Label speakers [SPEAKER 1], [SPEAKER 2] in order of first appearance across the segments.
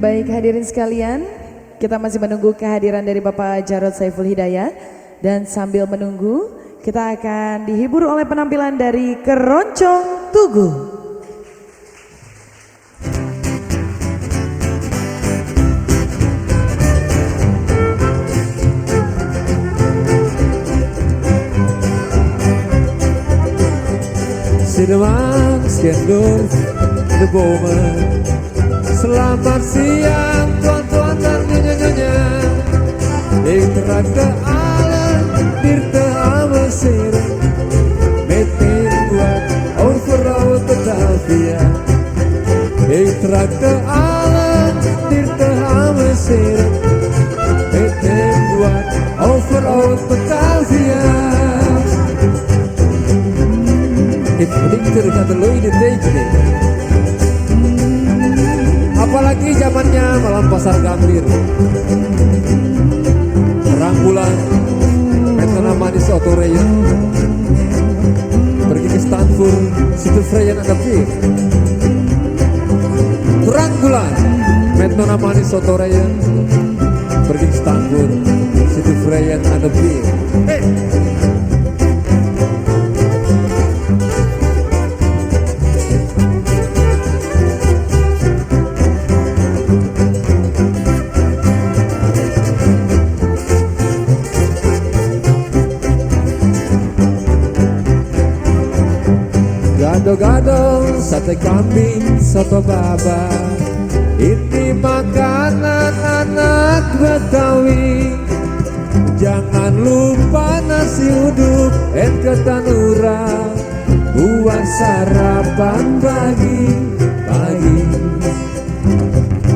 [SPEAKER 1] Baik hadirin sekalian, kita masih menunggu kehadiran dari Bapak Jarod Saiful Hidayat. Dan sambil menunggu, kita akan dihibur oleh penampilan dari Keroncong Tugu.
[SPEAKER 2] Sinemang skendul de bomen. Selamat siang tuan-tuan dan nyonya-nyonya. Ik trek de allen dir te Amerseren. Meteen buat overal Batavia. Ik trek de allen dir te Amerseren. Meteen buat overal Batavia. Ik dikter gaat er looi de tekenen. Apalagi zamannya malam pasar gambir. Rangkulan, metona manis otoreyen. Pergi ke Stanford, situ Freyan ada pir. Rangkulan, metona manis otoreyen. Pergi ke Stanford, situ Freyan ada pir. Gado-gado, sate kambing, soto baba. Ini makanan anak Betawi. Jangan lupa nasi uduk, ketan urap. Buat sarapan pagi-pagi.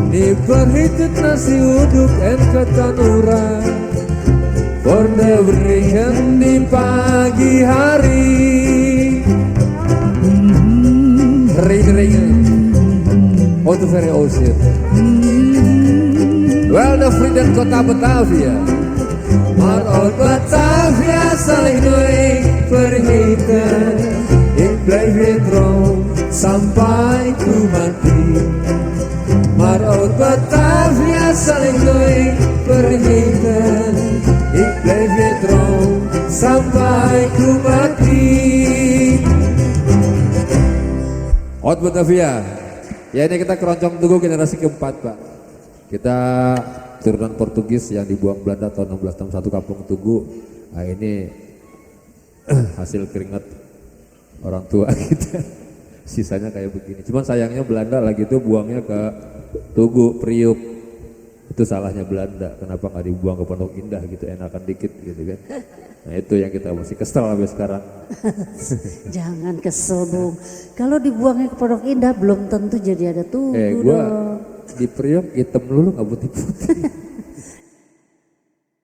[SPEAKER 2] Ini berhitung nasi uduk, ketan urap. For the weekend di pagi hari. Ring-ring Auto very ocean. Well, de vrienden kota Batavia. Maar uit Batavia zal ik nooit vergeten. Ik blijf weer trouw sampai ku mati. Maar uit Batavia zal ik nooit vergeten. Ik blijf weer trouw sampai ku mati. Out Batavia. Ya ini kita Keroncong Tugu generasi keempat Pak. Kita turunan Portugis yang dibuang Belanda tahun 1661 Kampung Tugu. Nah ini hasil keringat orang tua kita. Sisanya kayak begini. Cuman sayangnya Belanda lagi itu buangnya ke Tugu, Priuk. Itu salahnya Belanda. Kenapa nggak dibuang ke Pondok Indah gitu, enakan dikit gitu kan. Nah itu yang kita masih kesel sampai sekarang.
[SPEAKER 3] Jangan kesel Bung. Kalau dibuangnya ke Pondok Indah belum tentu jadi ada Tugu
[SPEAKER 2] Gua di Priok hitam dulu nggak putih-putih.